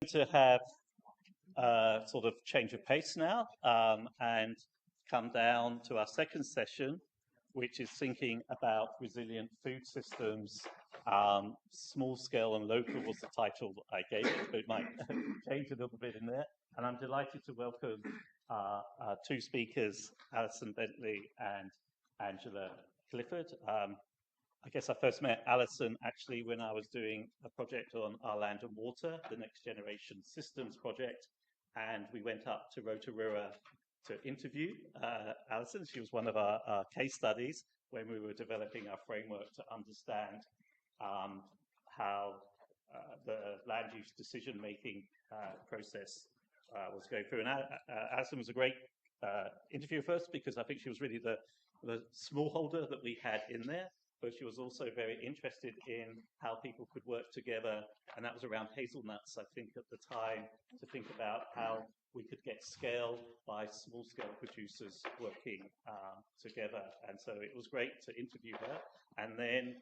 to have a sort of change of pace now and come down to our second session, which is thinking about resilient food systems. Small scale and local was the title I gave it, but it might change a little bit in there. And I'm delighted to welcome our two speakers, Alison Bentley and Angela Clifford. I guess I first met Alison actually when I was doing a project on our land and water, the Next Generation Systems project, and we went up to Rotorua to interview Alison. She was one of our case studies when we were developing our framework to understand how the land use decision-making process was going through. And Alison was a great interview first because I think she was really the smallholder that we had in there, but she was also very interested in how people could work together, and that was around hazelnuts, I think, at the time, to think about how we could get scale by small-scale producers working together. And so it was great to interview her. And then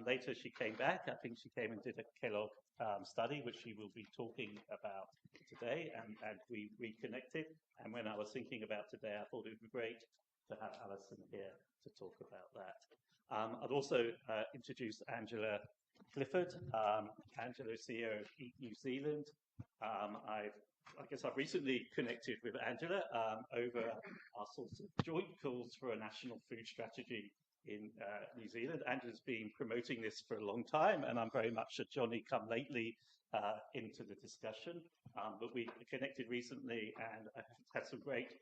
later she came back. I think she came and did a Kellogg study, which she will be talking about today, and we reconnected. And when I was thinking about today, I thought it would be great to have Alison here to talk about that. I'd also introduce Angela Clifford. Angela is CEO of Eat New Zealand. I guess I've recently connected with Angela over our sorts of joint calls for a national food strategy in New Zealand. Angela's been promoting this for a long time, and I'm very much a Johnny come lately into the discussion. But we connected recently and had some great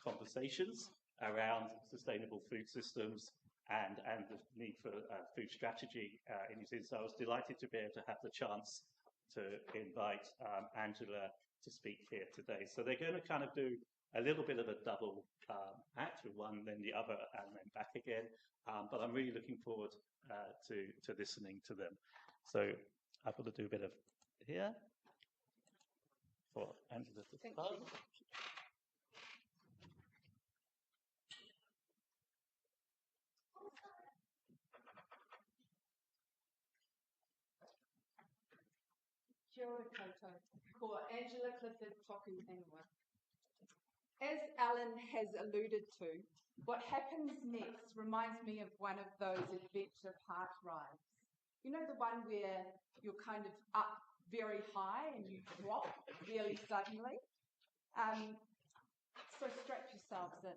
conversations around sustainable food systems and the need for food strategy in New Zealand. So I was delighted to be able to have the chance to invite Angela to speak here today. So they're going to kind of do a little bit of a double act, with one then the other and then back again. But I'm really looking forward to listening to them. So I've got to do a bit of here for Angela to start. Kia ora koutou, ko Angela Clifford toku ingoa. As Alan has alluded to, what happens next reminds me of one of those adventure park rides. You know, the one where you're kind of up very high and you drop really suddenly? So strap yourselves in.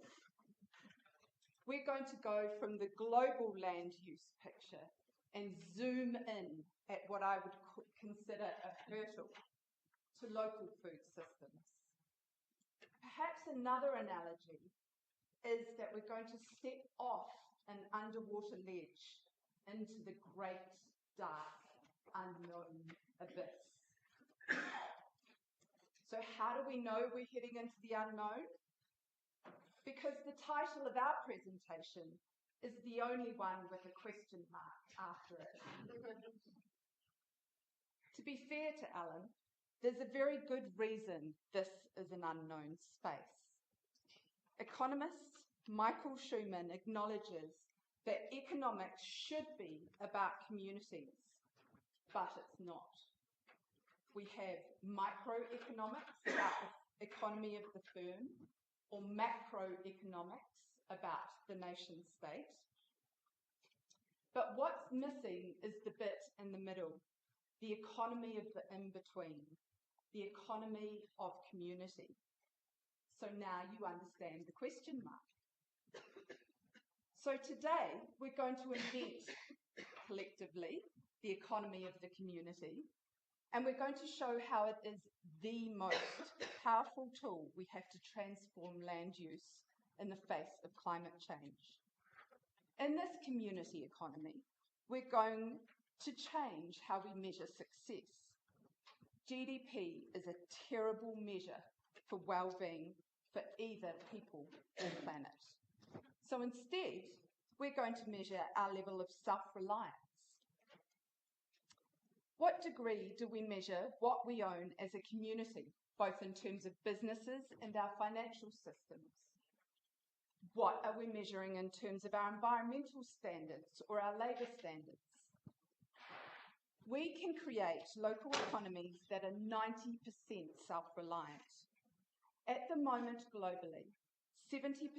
We're going to go from the global land use picture and zoom in at what I would consider a hurdle to local food systems. Perhaps another analogy is that we're going to step off an underwater ledge into the great, dark, unknown abyss. So how do we know we're heading into the unknown? Because the title of our presentation is the only one with a question mark after it. To be fair to Alan, there's a very good reason this is an unknown space. Economist Michael Schumann acknowledges that economics should be about communities, but it's not. We have microeconomics about the economy of the firm, or macroeconomics about the nation state. But what's missing is the bit in the middle, the economy of the in-between, the economy of community. So now you understand the question mark. So today we're going to invent collectively the economy of the community, and we're going to show how it is the most powerful tool we have to transform land use in the face of climate change. In this community economy, we're going to change how we measure success. GDP is a terrible measure for well-being for either people or planet. So instead, we're going to measure our level of self-reliance. What degree do we measure what we own as a community, both in terms of businesses and our financial systems? What are we measuring in terms of our environmental standards or our labour standards? we can create local economies that are 90% self-reliant. At the moment, globally, 70%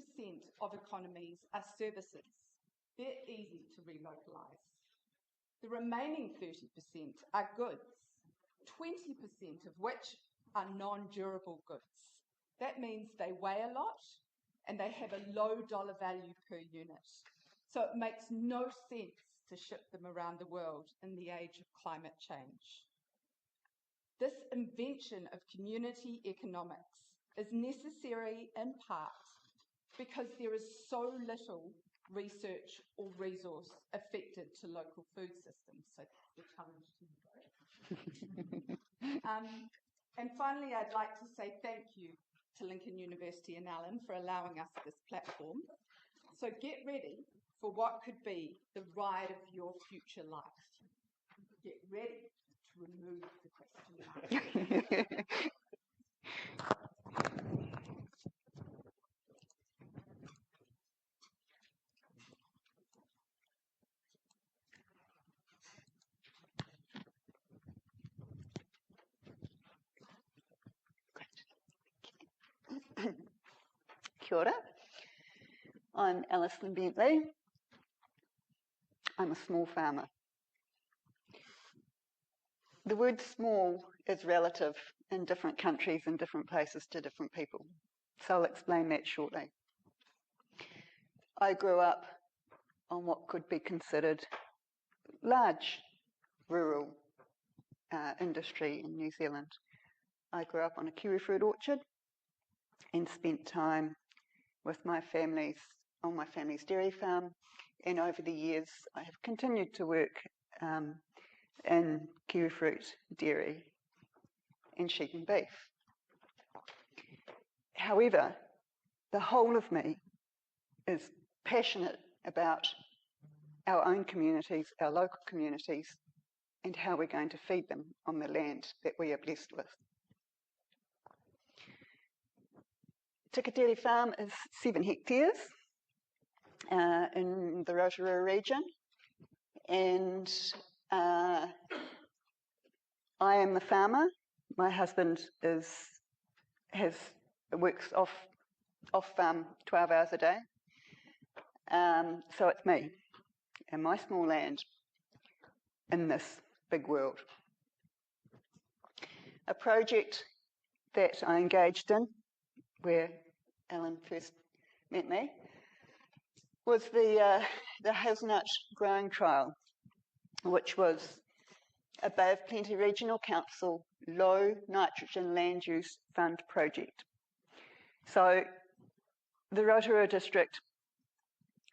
of economies are services. They're easy to relocalise. The remaining 30% are goods, 20% of which are non-durable goods. That means they weigh a lot and they have a low dollar value per unit. So it makes no sense to ship them around the world in the age of climate change. This invention of community economics is necessary in part because there is so little research or resource affected to local food systems. So that's the challenge to you. And finally, I'd like to say thank you to Lincoln University and Alan for allowing us this platform. So get ready for what could be the ride of your future life. Get ready to remove the question mark. Kia ora. I'm Alison Bentley. I'm a small farmer. The word small is relative in different countries and different places to different people. So I'll explain that shortly. I grew up on what could be considered large rural industry in New Zealand. I grew up on a kiwi fruit orchard and spent time with on my family's dairy farm, and over the years I have continued to work in kiwi fruit, dairy and sheep and beef. However, the whole of me is passionate about our own communities, our local communities, and how we're going to feed them on the land that we are blessed with. Tikitere farm is 7 hectares in the Rotorua region, and I am the farmer. My husband works off farm 12 hours a day, so it's me and my small land in this big world. A project that I engaged in, where Alan first met me, was the hazelnut growing trial, which was a Bay of Plenty Regional Council low nitrogen land use fund project. So the Rotorua district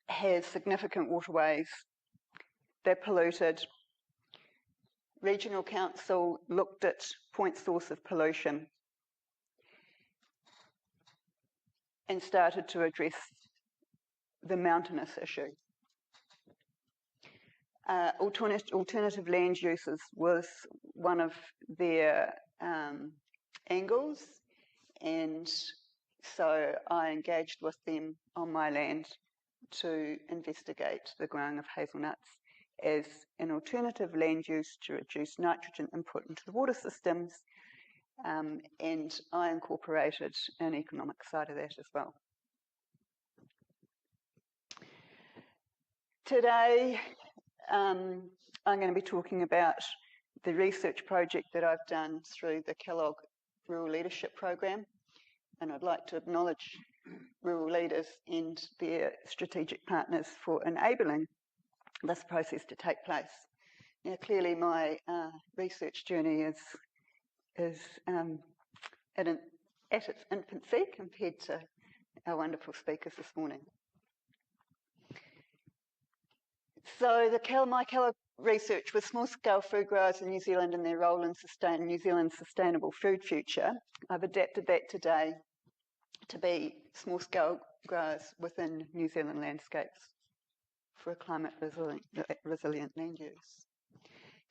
has significant waterways. They're polluted. Regional Council looked at point source of pollution and started to address the mountainous issue. Alternative land uses was one of their angles, and so I engaged with them on my land to investigate the growing of hazelnuts as an alternative land use to reduce nitrogen input into the water systems, and I incorporated an economic side of that as well. Today, I'm going to be talking about the research project that I've done through the Kellogg Rural Leadership Program, and I'd like to acknowledge rural leaders and their strategic partners for enabling this process to take place. Now, clearly my research journey is at its infancy compared to our wonderful speakers this morning. So my Kellogg research with small-scale food growers in New Zealand and their role in New Zealand's sustainable food future. I've adapted that today to be small-scale growers within New Zealand landscapes for a climate resilient land use.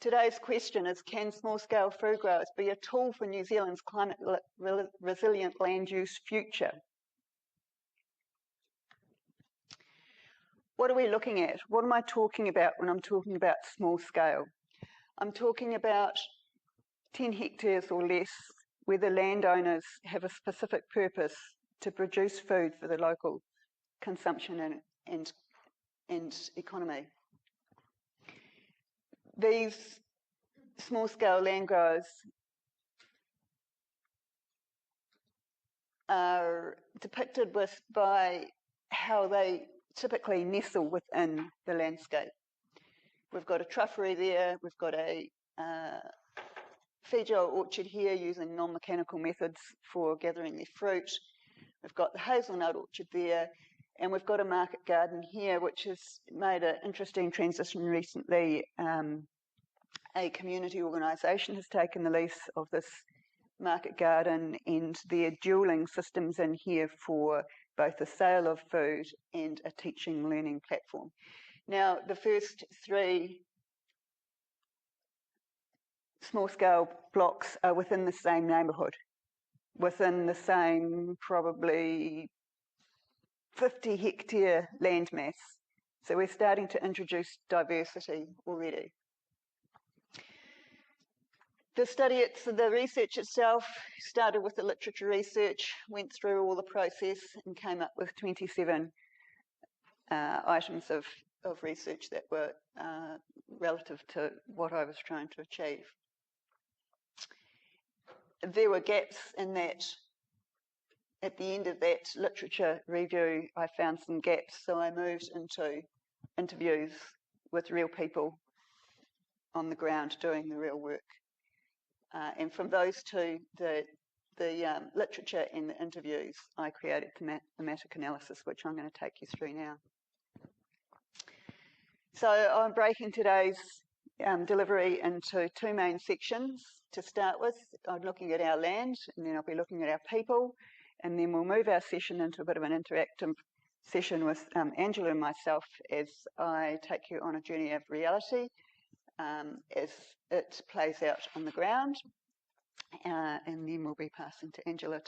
Today's question is, can small-scale food growers be a tool for New Zealand's climate resilient land use future? What are we looking at? What am I talking about when I'm talking about small scale? I'm talking about 10 hectares or less, where the landowners have a specific purpose to produce food for the local consumption and economy. These small-scale land growers are depicted by how they typically nestle within the landscape. We've got a truffery there, we've got a fibre orchard here using non-mechanical methods for gathering their fruit. We've got the hazelnut orchard there, and we've got a market garden here, which has made an interesting transition recently. A community organisation has taken the lease of this market garden, and they're dualling systems in here for both the sale of food and a teaching learning platform. Now, the first 3 small-scale blocks are within the same neighbourhood, within the same probably 50-hectare landmass. So we're starting to introduce diversity already. The research itself started with the literature research, went through all the process and came up with 27 items of research that were relative to what I was trying to achieve. There were gaps in that. At the end of that literature review, I found some gaps, so I moved into interviews with real people on the ground doing the real work. And from those two, the literature and the interviews, I created thematic analysis, which I'm going to take you through now. So I'm breaking today's delivery into 2 main sections. To start with, I'm looking at our land, and then I'll be looking at our people, and then we'll move our session into a bit of an interactive session with Angela and myself as I take you on a journey of reality as it plays out on the ground, and then we'll be passing to Angela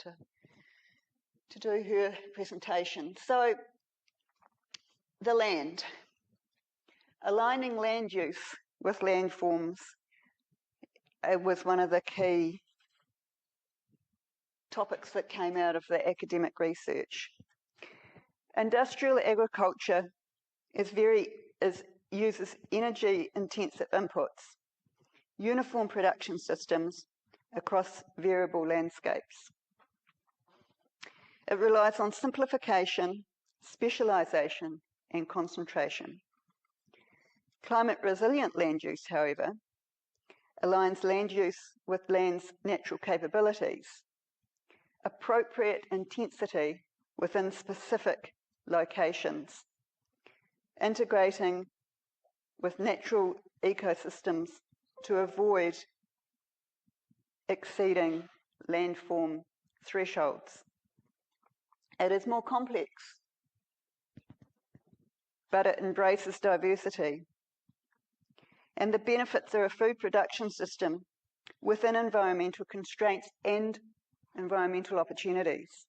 to do her presentation. So, the land. Aligning land use with landforms was one of the key topics that came out of the academic research. Industrial agriculture uses energy-intensive inputs, uniform production systems across variable landscapes. It relies on simplification, specialisation, and concentration. Climate-resilient land use, however, aligns land use with land's natural capabilities, appropriate intensity within specific locations, integrating with natural ecosystems to avoid exceeding landform thresholds. It is more complex, but it embraces diversity. And the benefits are a food production system within environmental constraints and environmental opportunities.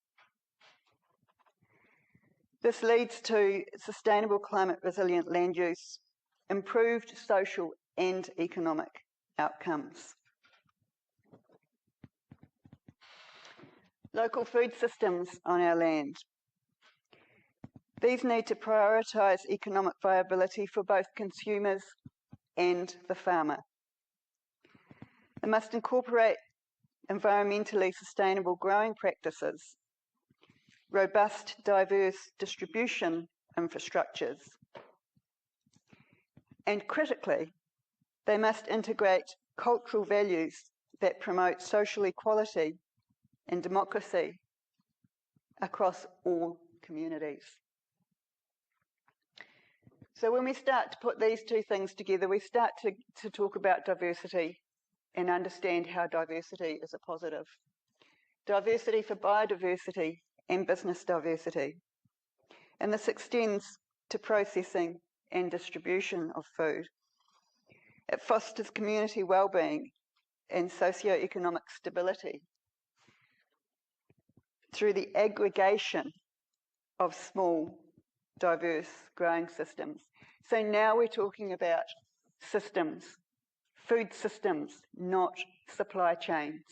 This leads to sustainable climate resilient land use, improved social and economic outcomes. Local food systems on our land. These need to prioritise economic viability for both consumers and the farmer. They must incorporate environmentally sustainable growing practices, robust, diverse distribution infrastructures, and critically, they must integrate cultural values that promote social equality and democracy across all communities. So when we start to put these 2 things together, we start to talk about diversity and understand how diversity is a positive. Diversity for biodiversity and business diversity. And this extends to processing and distribution of food. It fosters community well-being and socio-economic stability through the aggregation of small, diverse growing systems. So now we're talking about systems food systems, not supply chains.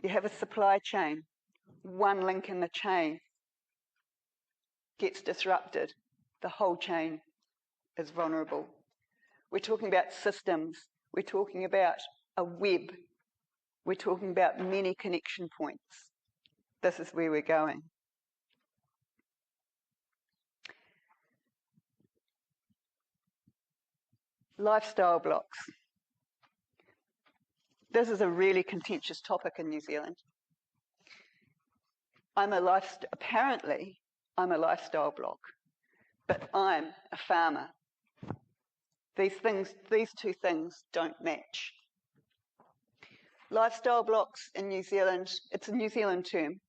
You have a supply chain, one link in the chain gets disrupted, the whole chain is vulnerable. We're talking about systems, we're talking about a web, we're talking about many connection points. This is where we're going. Lifestyle blocks. This is a really contentious topic in New Zealand. Apparently, I'm a lifestyle block, but I'm a farmer. These two things don't match. Lifestyle blocks in New Zealand, it's a New Zealand term.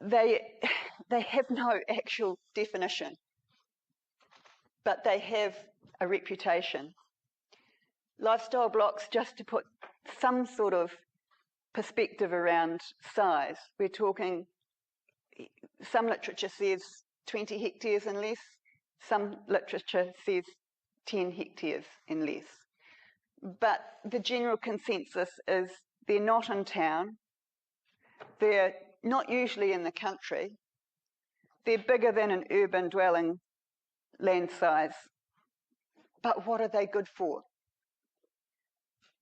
They have no actual definition, but they have a reputation. Lifestyle blocks, just to put some sort of perspective around size, we're talking, some literature says 20 hectares and less, some literature says 10 hectares and less. But the general consensus is they're not in town, they're not usually in the country, they're bigger than an urban dwelling land size. But what are they good for?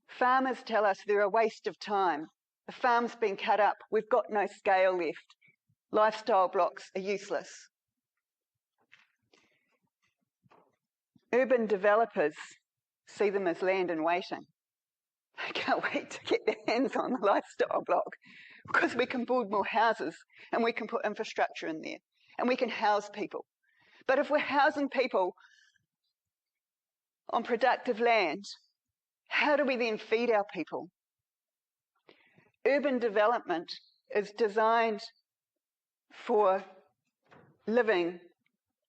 Farmers tell us they're a waste of time. The farm's been cut up, we've got no scale left. Lifestyle blocks are useless. Urban developers see them as land in waiting. They can't wait to get their hands on the lifestyle block because we can build more houses and we can put infrastructure in there and we can house people. But if we're housing people on productive land, how do we then feed our people? Urban development is designed for living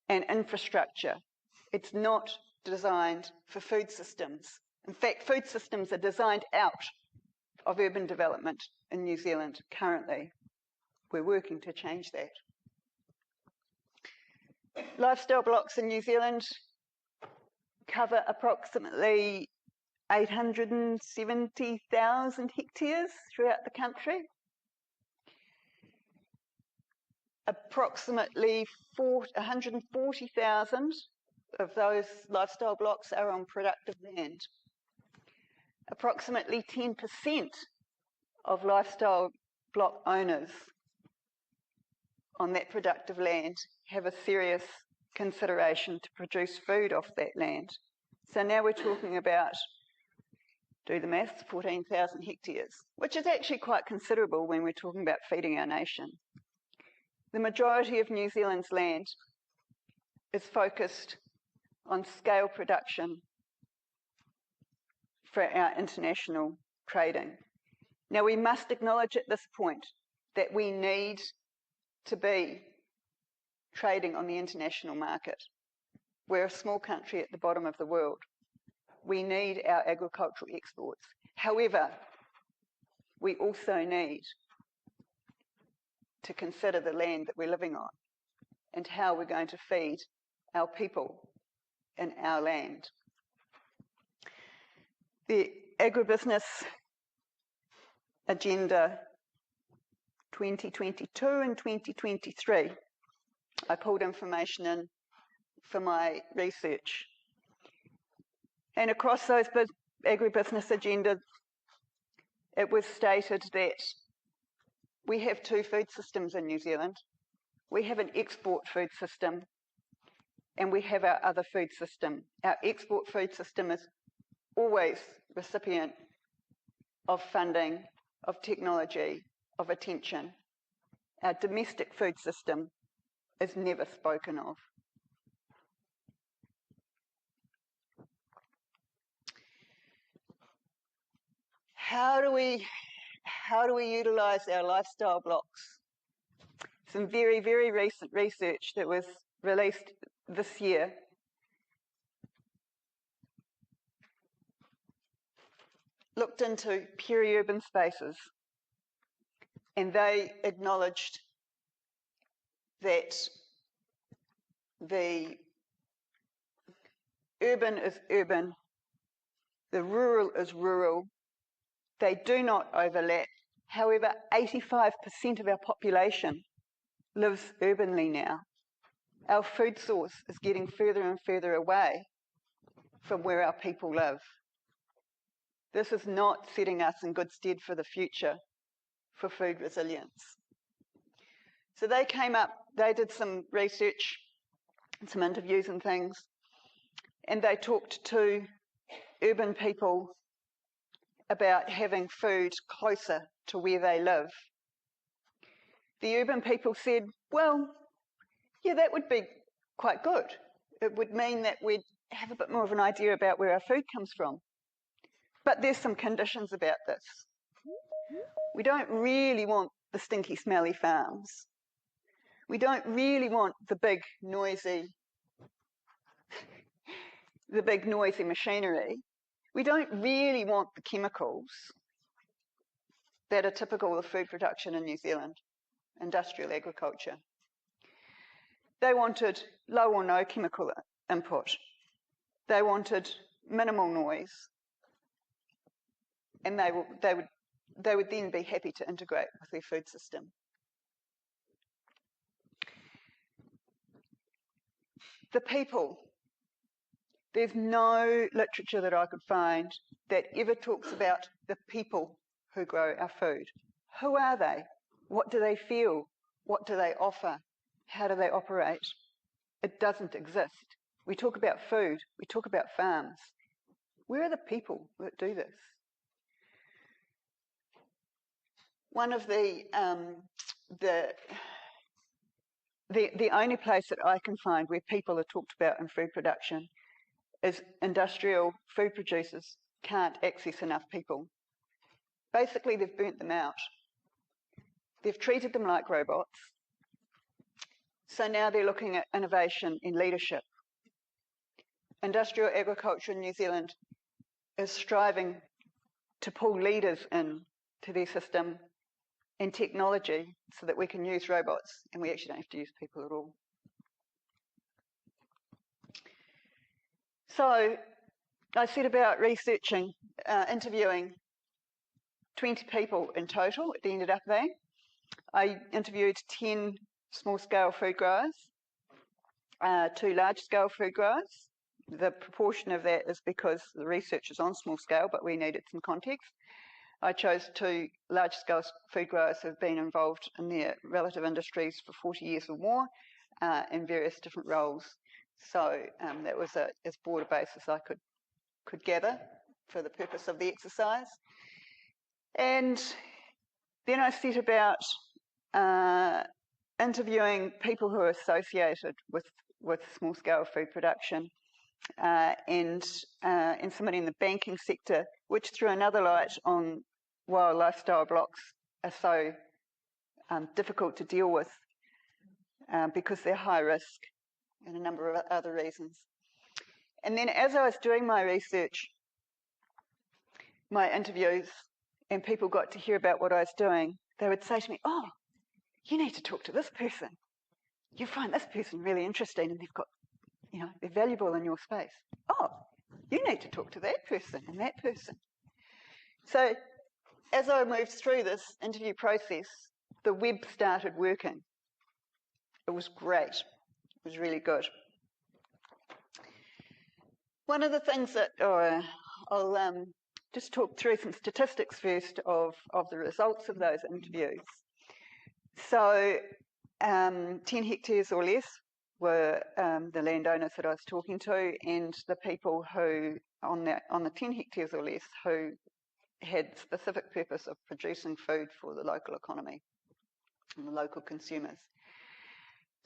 and infrastructure. It's not designed for food systems. In fact, food systems are designed out of urban development in New Zealand currently. We're working to change that. Lifestyle blocks in New Zealand cover approximately 870,000 hectares throughout the country. Approximately 140,000 of those lifestyle blocks are on productive land. Approximately 10% of lifestyle block owners on that productive land have a serious consideration to produce food off that land. So now we're talking about, do the maths, 14,000 hectares, which is actually quite considerable when we're talking about feeding our nation. The majority of New Zealand's land is focused on scale production for our international trading. Now, we must acknowledge at this point that we need to be trading on the international market. We're a small country at the bottom of the world. We need our agricultural exports. However, we also need to consider the land that we're living on and how we're going to feed our people in our land. The Agribusiness Agenda 2022 and 2023, I pulled information in for my research. And across those agribusiness agendas, it was stated that we have two food systems in New Zealand. We have an export food system and we have our other food system. Our export food system is always recipient of funding, of technology, of attention. Our domestic food system is never spoken of. How do we utilise our lifestyle blocks? Some very, very recent research that was released this year looked into peri-urban spaces, and they acknowledged that the urban is urban, the rural is rural. They do not overlap. However, 85% of our population lives urbanly now. Our food source is getting further and further away from where our people live. This is not setting us in good stead for the future for food resilience. So they came up, they did some research, some interviews and things, and they talked to urban people about having food closer to where they live. The urban people said, well, yeah, that would be quite good. It would mean that we'd have a bit more of an idea about where our food comes from. But there's some conditions about this. We don't really want the stinky, smelly farms. We don't really want the big, noisy machinery. We don't really want the chemicals that are typical of food production in New Zealand, industrial agriculture. They wanted low or no chemical input. They wanted minimal noise. And they would then be happy to integrate with their food system. The people. There's no literature that I could find that ever talks about the people who grow our food. Who are they? What do they feel? What do they offer? How do they operate? It doesn't exist. We talk about food. We talk about farms. Where are the people that do this? One of the only place that I can find where people are talked about in food production is industrial food producers can't access enough people. Basically, they've burnt them out. They've treated them like robots. So now they're looking at innovation in leadership. Industrial agriculture in New Zealand is striving to pull leaders into their system and technology so that we can use robots and we actually don't have to use people at all. So I set about researching, interviewing 20 people in total. It ended up being. I interviewed 10 small-scale food growers, 2 large-scale food growers. The proportion of that is because the research is on small scale, but we needed some context. I chose 2 large-scale food growers who have been involved in their relative industries for 40 years or more in various different roles. So that was as broad a base as I could gather for the purpose of the exercise. And then I set about interviewing people who are associated with small-scale food production and somebody in the banking sector, which threw another light on why lifestyle blocks are so difficult to deal with because they're high risk and a number of other reasons. And then as I was doing my research, my interviews, and people got to hear about what I was doing, they would say to me, oh, you need to talk to this person. You find this person really interesting and they've got, they're valuable in your space. Oh, you need to talk to that person and that person. So as I moved through this interview process, the web started working. It was great. It was really good. One of the things that, I'll just talk through some statistics first of the results of those interviews. So 10 hectares or less were the landowners that I was talking to, and the people who, on the 10 hectares or less, who had specific purpose of producing food for the local economy and the local consumers.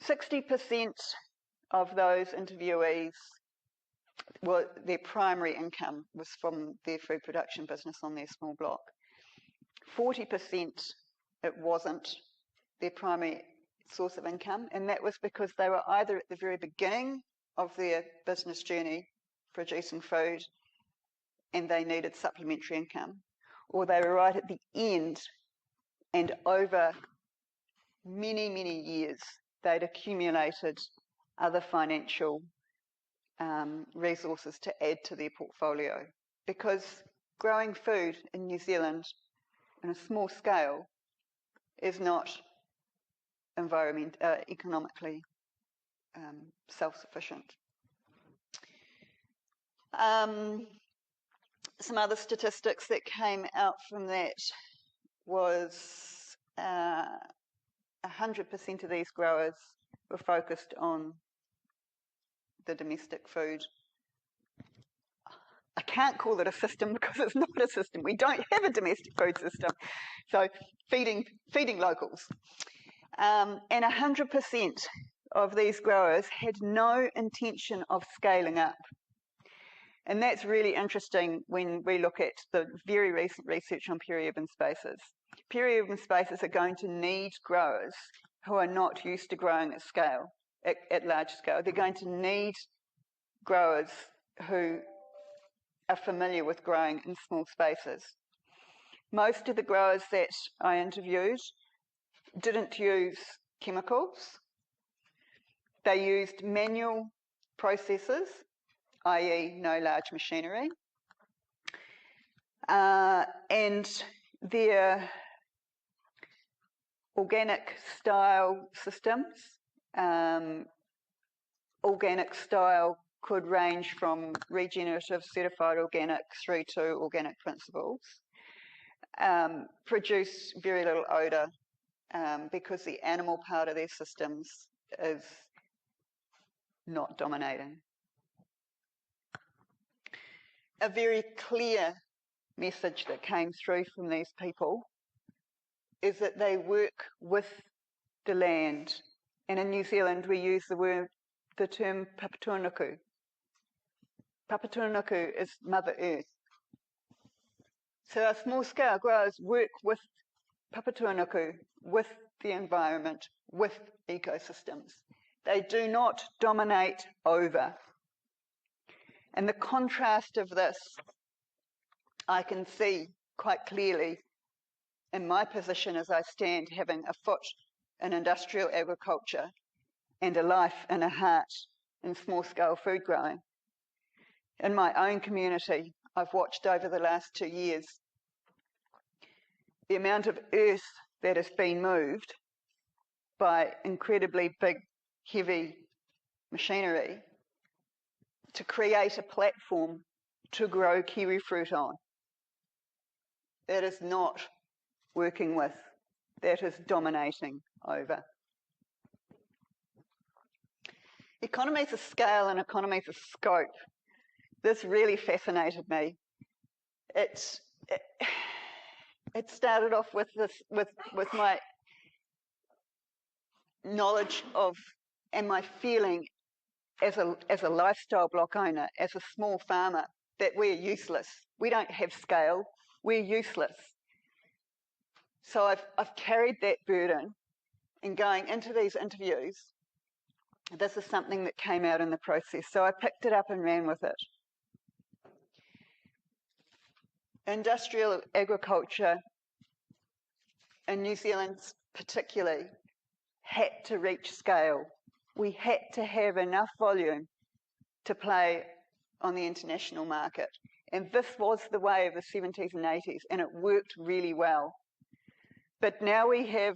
60% of those interviewees, their primary income was from their food production business on their small block. 40% it wasn't their primary source of income, and that was because they were either at the very beginning of their business journey producing food and they needed supplementary income, or they were right at the end, and over many, many years they'd accumulated other financial resources to add to their portfolio, because growing food in New Zealand on a small scale is not economically self-sufficient. Some other statistics that came out from that was 100% of these growers were focused on the domestic food. I can't call it a system because it's not a system. We don't have a domestic food system. So feeding locals. And 100% of these growers had no intention of scaling up. And that's really interesting when we look at the very recent research on peri-urban spaces. Peri-urban spaces are going to need growers who are not used to growing at scale, at large scale. They're going to need growers who are familiar with growing in small spaces. Most of the growers that I interviewed didn't use chemicals. They used manual processes, i.e. no large machinery. And their organic style systems, organic style could range from regenerative certified organic through to organic principles, produce very little odour because the animal part of their systems is not dominating. A very clear message that came through from these people is that they work with the land. And in New Zealand, we use the term papatūānuku. Papatūānuku is Mother Earth. So our small-scale growers work with papatūānuku, with the environment, with ecosystems. They do not dominate over. And the contrast of this, I can see quite clearly in my position as I stand having a foot in industrial agriculture and a life and a heart in small-scale food growing. In my own community, I've watched over the last 2 years the amount of earth that has been moved by incredibly big, heavy machinery to create a platform to grow kiwi fruit on. That is not working with, that is dominating over. Economies of scale and economies of scope. This really fascinated me. It started off with this, with my knowledge of and my feeling as a lifestyle block owner, as a small farmer, that we're useless. We don't have scale. We're useless. So I've carried that burden, and going into these interviews, this is something that came out in the process. So I picked it up and ran with it. Industrial agriculture in New Zealand particularly had to reach scale. We had to have enough volume to play on the international market. And this was the way of the 70s and 80s, and it worked really well. But now we have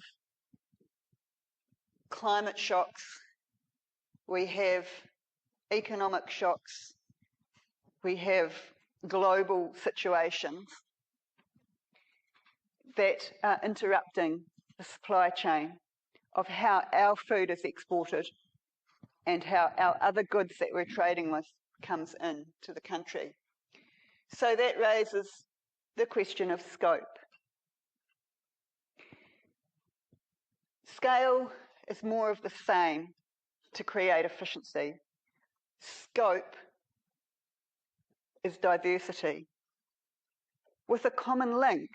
climate shocks, we have economic shocks, we have global situations that are interrupting the supply chain of how our food is exported and how our other goods that we're trading with comes in to the country. So that raises the question of scope. Scale is more of the same to create efficiency. Scope is diversity with a common link,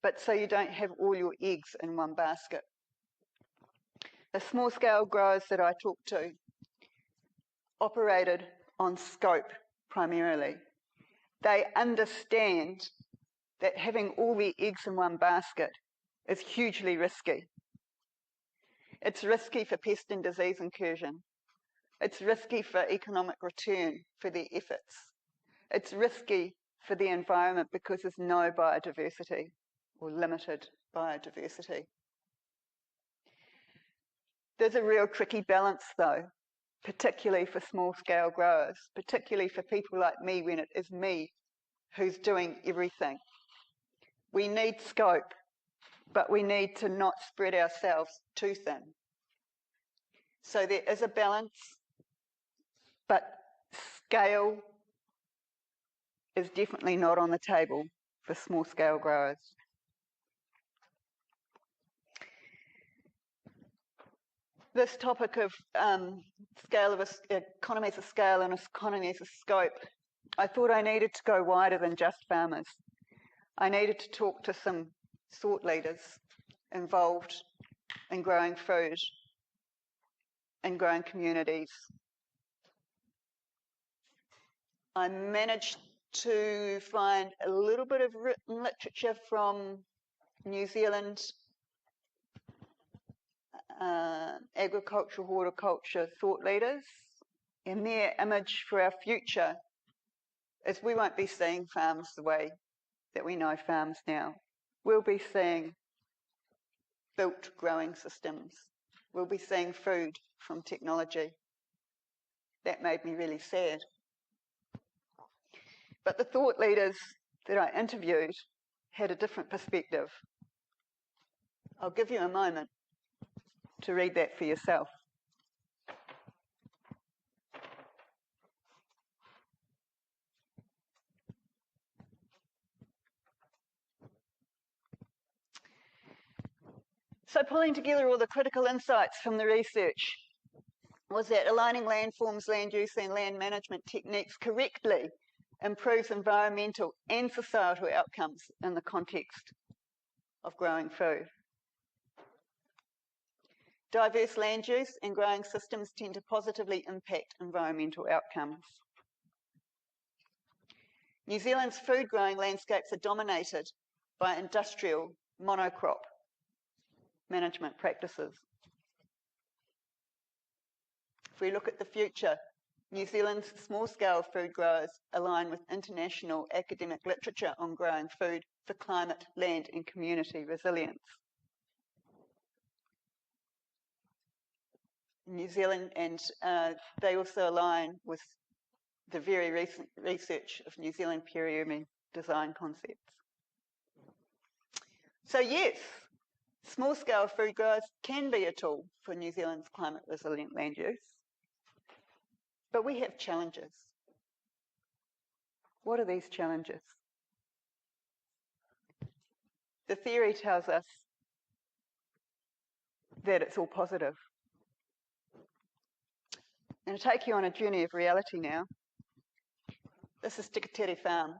but so you don't have all your eggs in one basket. The small-scale growers that I talked to operated on scope primarily. They understand that having all the eggs in one basket is hugely risky. It's risky for pest and disease incursion. It's risky for economic return for their efforts. It's risky for the environment because there's no biodiversity or limited biodiversity. There's a real tricky balance though, particularly for small-scale growers, particularly for people like me when it is me who's doing everything. We need scope, but we need to not spread ourselves too thin. So there is a balance, but scale is definitely not on the table for small-scale growers. This topic of economies of scale and economies of scope, I thought I needed to go wider than just farmers. I needed to talk to some thought leaders involved in growing food and growing communities. I managed to find a little bit of written literature from New Zealand agricultural, horticulture thought leaders, and their image for our future is we won't be seeing farms the way that we know farms now. We'll be seeing built growing systems. We'll be seeing food from technology. That made me really sad. But the thought leaders that I interviewed had a different perspective. I'll give you a moment to read that for yourself. So pulling together all the critical insights from the research was that aligning landforms, land use and land management techniques correctly improves environmental and societal outcomes in the context of growing food. Diverse land use and growing systems tend to positively impact environmental outcomes. New Zealand's food growing landscapes are dominated by industrial monocrop management practices. If we look at the future, New Zealand's small-scale food growers align with international academic literature on growing food for climate, land and community resilience. New Zealand, and they also align with the very recent research of New Zealand peer design concepts. So yes, small-scale food growers can be a tool for New Zealand's climate resilient land use, but we have challenges. What are these challenges? The theory tells us that it's all positive. I'm going to take you on a journey of reality now. This is Tikitere Farm.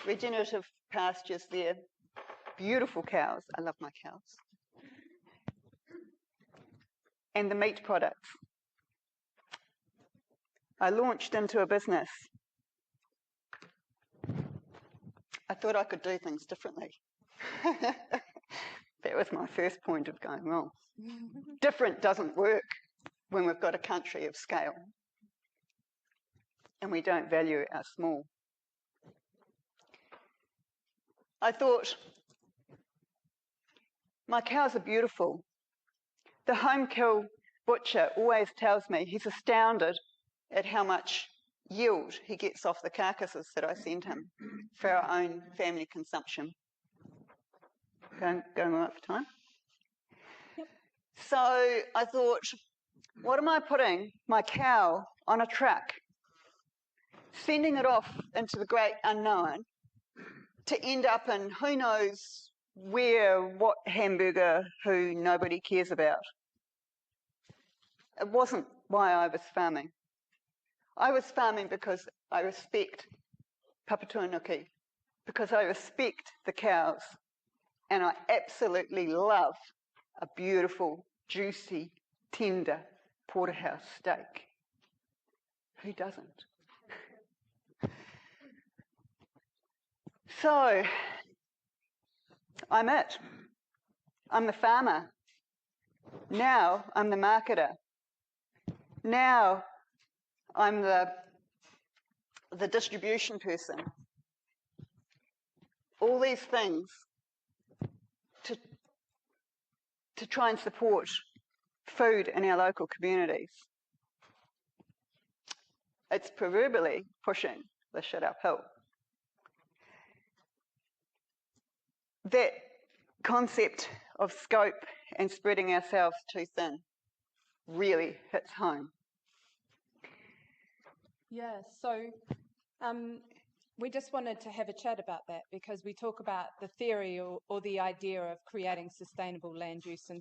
Regenerative pastures there. Beautiful cows. I love my cows. And the meat products. I launched into a business. I thought I could do things differently. That was my first point of going wrong. Different doesn't work when we've got a country of scale and we don't value our small. I thought, my cows are beautiful. The home kill butcher always tells me he's astounded at how much yield he gets off the carcasses that I send him for our own family consumption. Going all right for time? Yep. So I thought, what am I putting my cow on a truck, sending it off into the great unknown to end up in who knows where, what hamburger, who nobody cares about? It wasn't why I was farming. I was farming because I respect Papatūānuki, because I respect the cows, and I absolutely love a beautiful, juicy, tender porterhouse steak. Who doesn't? So, I'm it. I'm the farmer. Now I'm the marketer. Now I'm the distribution person. All these things to try and support food in our local communities. It's proverbially pushing the shit uphill. That concept of scope and spreading ourselves too thin really hits home. Yeah, so we just wanted to have a chat about that because we talk about the theory or the idea of creating sustainable land use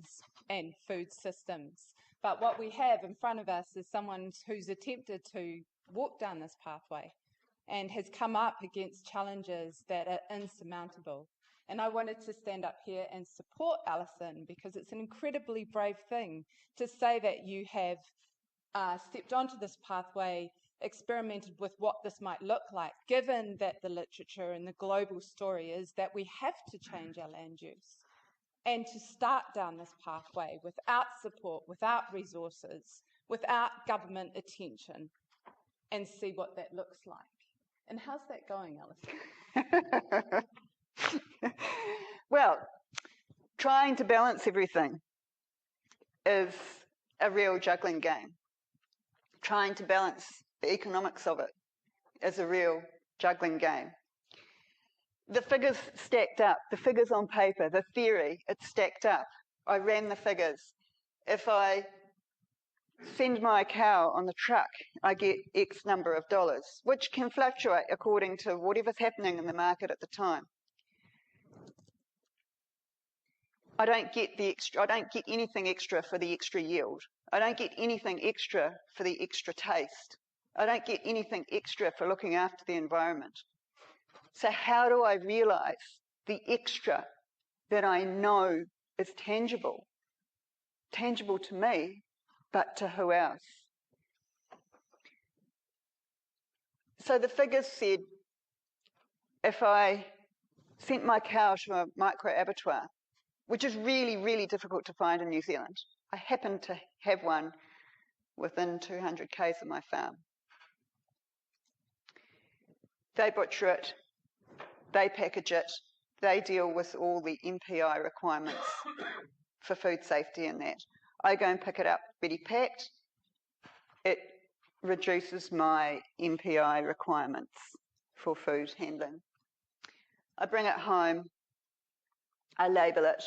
and food systems. But what we have in front of us is someone who's attempted to walk down this pathway and has come up against challenges that are insurmountable. And I wanted to stand up here and support Alison because it's an incredibly brave thing to say that you have stepped onto this pathway, experimented with what this might look like, given that the literature and the global story is that we have to change our land use. And to start down this pathway without support, without resources, without government attention, and see what that looks like. And how's that going, Alison? Well, trying to balance everything is a real juggling game. Trying to balance the economics of it is a real juggling game. The figures stacked up, the figures on paper, the theory, it's stacked up. I ran the figures. If I send my cow on the truck, I get X number of dollars, which can fluctuate according to whatever's happening in the market at the time. I don't get anything extra for the extra yield. I don't get anything extra for the extra taste. I don't get anything extra for looking after the environment. So how do I realise the extra that I know is tangible? Tangible to me, but to who else? So the figures said, if I sent my cow to a micro abattoir, which is really, really difficult to find in New Zealand. I happen to have one within 200 k's of my farm. They butcher it, they package it, they deal with all the MPI requirements for food safety and that. I go and pick it up ready packed. It reduces my MPI requirements for food handling. I bring it home, I label it,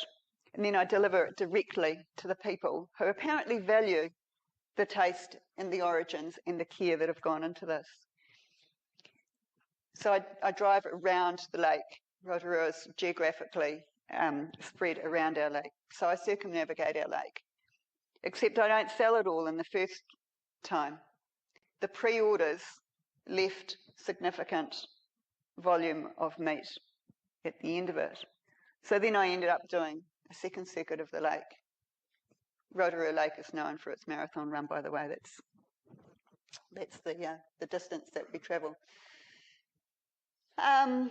and then I deliver it directly to the people who apparently value the taste and the origins and the care that have gone into this. So I drive around the lake. Rotorua is geographically spread around our lake. So I circumnavigate our lake. Except I don't sell it all in the first time. The pre-orders left significant volume of meat at the end of it. So then I ended up doing a second circuit of the lake. Rotorua Lake is known for its marathon run, by the way. That's the distance that we travel. And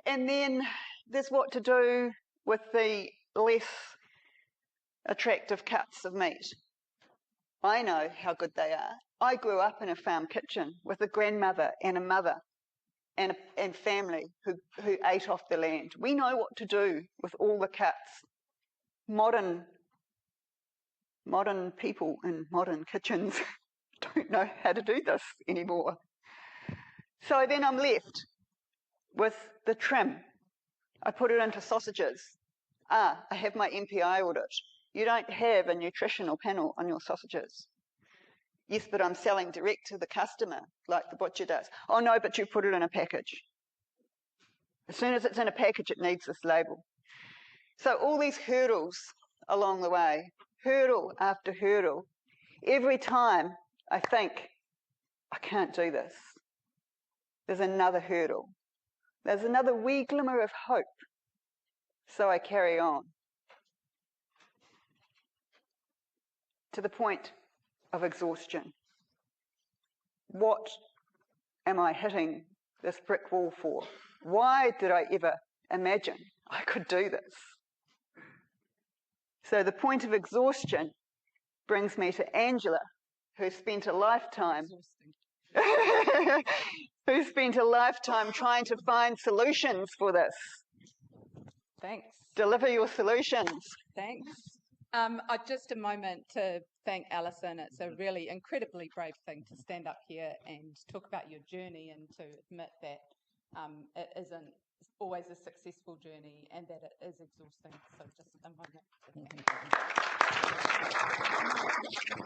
then there's what to do with the less attractive cuts of meat. I know how good they are. I grew up in a farm kitchen with a grandmother and a mother and family who ate off the land. We know what to do with all the cuts. Modern people in modern kitchens don't know how to do this anymore. So then I'm left with the trim. I put it into sausages. I have my MPI audit. You don't have a nutritional panel on your sausages. Yes, but I'm selling direct to the customer, like the butcher does. Oh no, but you put it in a package. As soon as it's in a package, it needs this label. So all these hurdles along the way, hurdle after hurdle. Every time I think, I can't do this, there's another hurdle. There's another wee glimmer of hope. So I carry on. To the point of exhaustion. What am I hitting this brick wall for? Why did I ever imagine I could do this? So the point of exhaustion brings me to Angela, who spent a lifetime Exhausting. who spent a lifetime trying to find solutions for this. Thanks. Deliver your solutions. Thanks. Just a moment to thank Alison. It's a really incredibly brave thing to stand up here and talk about your journey and to admit that it isn't always a successful journey and that it is exhausting. So just a moment to thank you.